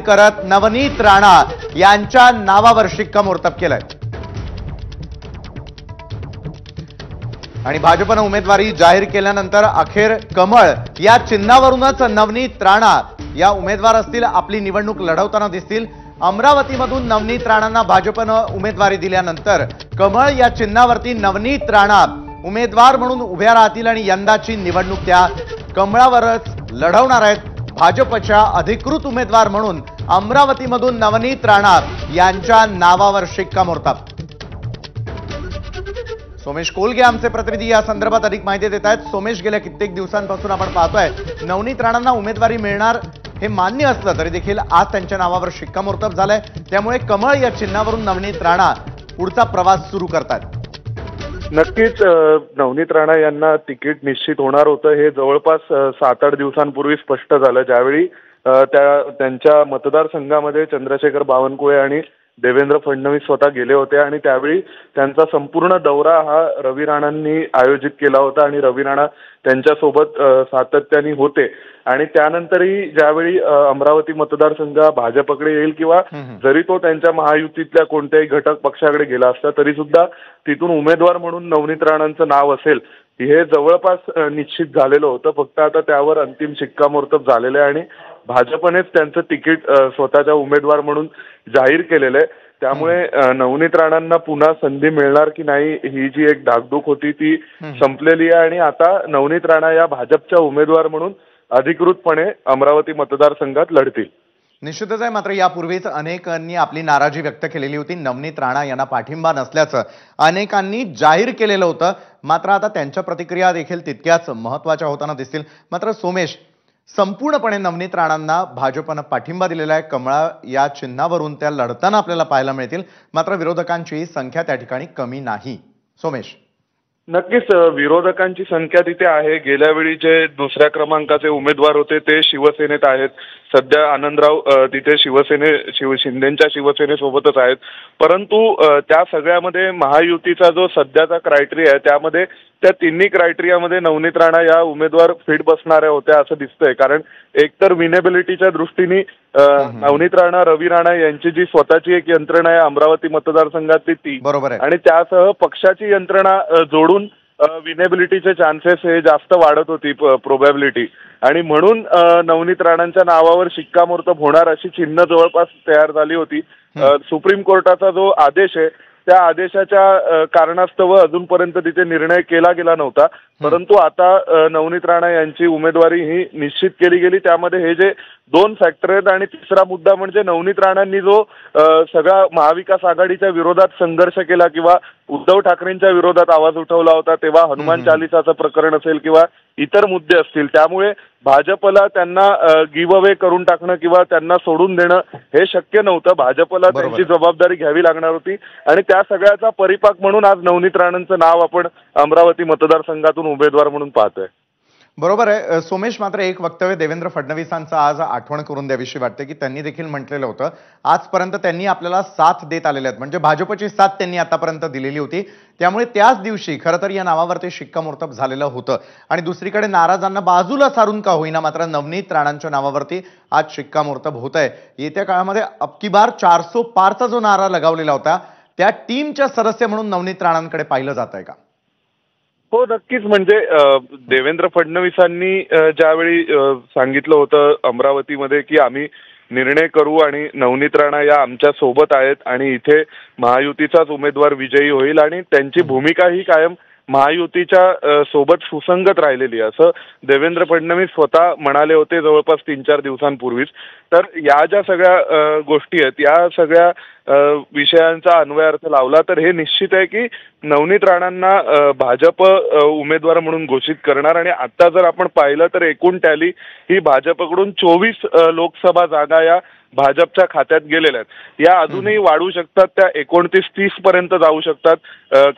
करत नवनीत राणा यांच्या नावावर शिक्कामोर्तब केलंय आणि भाजपनं उमेदवारी जाहीर केल्यानंतर अखेर कमळ या चिन्हावरूनच नवनीत राणा या उमेदवार असतील, आपली निवडणूक लढवताना दिसतील। अमरावतीमधून नवनीत राणांना भाजपनं उमेदवारी दिल्यानंतर कमळ या चिन्हावरती नवनीत राणा उमेदवार म्हणून उभ्या राहतील आणि यंदाची निवडणूक त्या कमळावरच लढवणार आहेत। भाजपच्या अधिकृत उमेदवार म्हणून अमरावतीमधून नवनीत राणा यांच्या नावावर शिक्कामोर्तब। सोमेश कोलगे आमचे प्रतिनिधी या संदर्भात अधिक माहिती देत आहेत। सोमेश, गेल्या कित्येक दिवसांपासून आपण पाहतोय नवनीत राणांना उमेदवारी मिळणार हे मान्य असलं तरी देखील आज त्यांच्या नावावर शिक्कामोर्तब झालंय, त्यामुळे कमळ या चिन्हावरून नवनीत राणा पुढचा प्रवास सुरू करतात। नक्कीच नवनीत राणा यांना तिकीट निश्चित होणार होतं हे जवळपास 7-8 दिवसांपूर्वी स्पष्ट झालं, ज्यावेळी त्यांच्या मतदारसंघामध्ये चंद्रशेखर बावनकुळे आणि देवेंद्र फडणवीस स्वतः गेले होते आणि त्यावेळी त्यांचा संपूर्ण दौरा हा रवी राणांनी आयोजित केला होता आणि रवी राणा त्यांच्यासोबत सातत्याने होते आणि त्यानंतरही ज्यावेळी अमरावती मतदारसंघ भाजपकडे येईल किंवा जरी तो त्यांच्या महायुतीतल्या कोणत्याही घटक पक्षाकडे गेला असता तरी सुद्धा तिथून उमेदवार म्हणून नवनीत राणांचं नाव असेल हे जवळपास निश्चित झालेलं होतं। फक्त आता त्यावर अंतिम शिक्कामोर्तब झालेलं आहे आणि भाजपनेच त्यांचं तिकीट स्वतःच्या उमेदवार म्हणून जाहीर केलेलं आहे। त्यामुळे नवनीत राणांना पुन्हा संधी मिळणार की नाही ही जी एक धाकधूक होती ती संपलेली आहे आणि आता नवनीत राणा या भाजपच्या उमेदवार म्हणून अधिकृतपणे अमरावती मतदारसंघात लढतील। निश्चितच आहे, मात्र यापूर्वीच अनेकांनी आपली नाराजी व्यक्त केलेली होती। नवनीत राणा यांना पाठिंबा नसल्याचं अनेकांनी जाहीर केलेलं होतं, मात्र आता त्यांच्या प्रतिक्रिया देखील तितक्याच महत्त्वाच्या होताना दिसतील। मात्र सोमेश, संपूर्णपणे नवनीत राणांना भाजपनं पाठिंबा दिलेला आहे, कमळा या चिन्हावरून त्या लढताना आपल्याला पाहायला मिळतील, मात्र विरोधकांची संख्या त्या ठिकाणी कमी नाही। सोमेश, नक्कीच विरोधकांची संख्या तिथे आहे। गेल्या वेळी जे दुसऱ्या क्रमांकाचे उमेदवार होते ते शिवसेनेत आहेत, सध्या आनंदराव तिथे शिंदेच्या शिवसेनेसोबतच आहेत, परंतु त्या सगळ्यामध्ये महायुतीचा जो सध्याचा क्रायटेरिया आहे त्यामध्ये त्या तिन्ही क्रायटेरियामध्ये नवनीत राणा या उमेदवार फिट बसणाऱ्या होत्या असं दिसतंय। कारण एकतर विनेबिलिटीच्या दृष्टीने नवनीत राणा, रवी राणा यांची जी स्वतःची एक यंत्रणा आहे अमरावती मतदारसंघातली ती बरोबर आहे आणि त्यासह पक्षाची यंत्रणा जोडून विनेबिलिटीचे चान्सेस हे जास्त वाढत होती प्रोबॅबिलिटी आणि म्हणून नवनीत राणांच्या नावावर शिक्कामोर्तब होणार अशी चिन्ह जवळपास तयार झाली होती। सुप्रीम कोर्टाचा जो आदेश आहे त्या आदेशाच्या कारणास्तव अजूनपर्यंत तिथे निर्णय केला गेला नव्हता, परंतु आता नवनीत राणा यांची उमेदवारी ही निश्चित केली गेली। त्यामध्ये हे जे 2 फॅक्टर आहेत आणि तिसरा मुद्दा म्हणजे नवनीत राणांनी जो सगळा महाविकास आघाडीच्या विरोधात संघर्ष केला किंवा उद्धव ठाकरेंच्या विरोधात आवाज उठवला होता तेव्हा हनुमान चालिसाचं प्रकरण असेल किंवा इतर मुद्दे असतील, त्यामुळे भाजपला त्यांना गिव्ह अवे करून टाकणं किंवा त्यांना सोडून देणं हे शक्य नव्हतं। भाजपला त्यांची जबाबदारी घ्यावी लागणार होती आणि त्या सगळ्याचा परिपाक म्हणून आज नवनीत राणांचं नाव आपण अमरावती मतदारसंघातून उमेदवार म्हणून पाहतोय। बरोबर आहे सोमेश, मात्र एक वक्तव्य देवेंद्र फडणवीसांचं आज आठवण करून द्यावीशी वाटते की त्यांनी देखील म्हटलेलं होतं आजपर्यंत त्यांनी आपल्याला साथ देत आलेले आहेत, म्हणजे भाजपची साथ त्यांनी आतापर्यंत दिलेली होती, त्यामुळे त्याच दिवशी खरं तर या नावावरती शिक्कामोर्तब झालेलं होतं आणि दुसरीकडे नाराजांना बाजूला सारून का होईना मात्र नवनीत राणांच्या नावावरती आज शिक्कामोर्तब होत आहे। येत्या काळामध्ये अबकी बार 400 पारचा जो नारा लगावलेला होता त्या टीमच्या सदस्य म्हणून नवनीत राणांकडे पाहिलं जात आहे का? हो नक्कीच, म्हणजे देवेंद्र फडणवीसांनी ज्यावेळी सांगितलं होतं अमरावतीमध्ये की आम्ही निर्णय करू आणि नवनीत राणा या आमच्या सोबत आहेत आणि इथे महायुतीचाच उमेदवार विजयी होईल आणि त्यांची भूमिका ही कायम महायुतीच्या सोबत सुसंगत राहिलेली असं देवेंद्र फडणवीस स्वतः म्हणाले होते जवळपास 3-4 दिवसांपूर्वीच। तर या ज्या सगळ्या गोष्टी आहेत या सगळ्या विषयांचा अन्वय अर्थ लावला तर हे निश्चित आहे की नवनीत राणांना भाजप उमेदवार म्हणून घोषित करणार आणि आता जर आपण पाहिलं तर एकूण टॅली ही भाजपकडून 24 लोकसभा जागा या भाजपच्या खात्यात गेलेल्या आहेत। या अजूनही वाढू शकतात, त्या 29-30 पर्यंत जाऊ शकतात,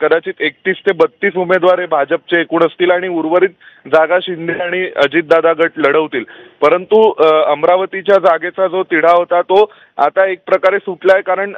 कदाचित 31 ते 32 उमेदवार हे भाजपचे एकूण असतील आणि उर्वरित जागा शिंदे आणि अजितदादा गट लढवतील। परंतु अमरावतीच्या जागेचा जो तिढा होता तो आता एक प्रकारे सुटलाय, कारण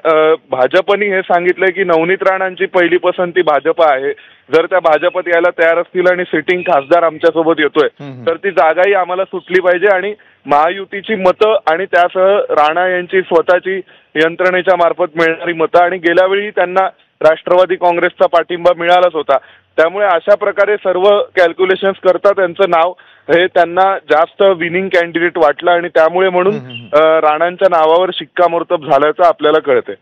भाजपने हे सांगितलंय की नवनीत राणांची पहिली पसंती भाजप आहे, जर त्या भाजपत यायला तयार असतील आणि सिटिंग खासदार आमच्यासोबत येतोय तर ती जागाही आम्हाला सुटली पाहिजे आणि महायुतीची मतं आणि त्यासह राणा यांची स्वतःची यंत्रणेच्या मार्फत मिळणारी मतं आणि गेल्या वेळी त्यांना राष्ट्रवादी काँग्रेसचा पाठिंबा मिळालाच होता. त्यामुळे अशा प्रकारे सर्व कॅल्क्युलेशन्स करता त्यांचं नाव हे त्यांना जास्त विनिंग कॅन्डिडेट वाटलं आणि त्यामुळे म्हणून राणांच्या नावावर शिक्कामोर्तब झाल्याचं आपल्याला कळतंय.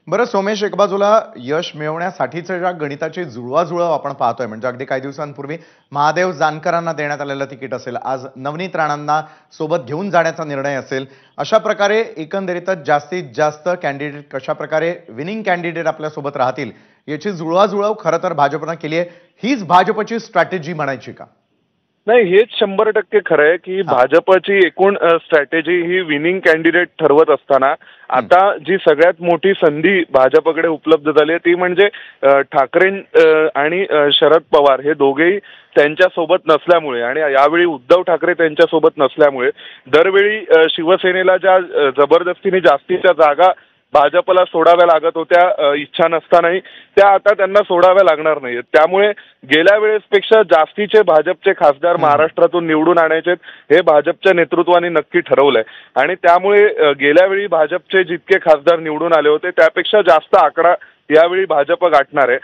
बरं सोमेश, एक बाजूला यश मिळवण्यासाठीचं ज्या गणिताची जुळवाजुळव आपण पाहतोय, म्हणजे अगदी काही दिवसांपूर्वी महादेव जानकरांना देण्यात आलेलं तिकीट असेल, आज नवनीत राणांना सोबत घेऊन जाण्याचा निर्णय असेल, अशा प्रकारे एकंदरीतच जास्तीत जास्त कॅन्डिडेट कशा प्रकारे विनिंग कॅन्डिडेट आपल्यासोबत राहतील याची जुळवाजुळव खरं तर भाजपनं केली आहे. हीच भाजपची स्ट्रॅटेजी म्हणायची का? नाही, हेच 100% खरं आहे की भाजपची एकूण स्ट्रॅटेजी ही विनिंग कॅन्डिडेट ठरवत असताना आता जी सगळ्यात मोठी संधी भाजपकडे उपलब्ध झाली आहे ती म्हणजे ठाकरे आणि शरद पवार हे दोघेही त्यांच्यासोबत नसल्यामुळे आणि यावेळी उद्धव ठाकरे त्यांच्यासोबत नसल्यामुळे दरवेळी शिवसेनेला ज्या जबरदस्तीने जास्तीच्या जागा भाजपला सोडाव्या लागत होत्या इच्छा नसतानाही, त्या आता त्यांना सोडाव्या लागणार नाहीत. त्यामुळे गेल्या वेळेसपेक्षा जास्तीचे भाजपचे खासदार महाराष्ट्रातून निवडून आणायचे हे भाजपच्या नेतृत्वाने नक्की ठरवलंय आणि त्यामुळे गेल्या वेळी भाजपचे जितके खासदार निवडून आले होते त्यापेक्षा जास्त आकडा यावेळी भाजप गाठणार आहे.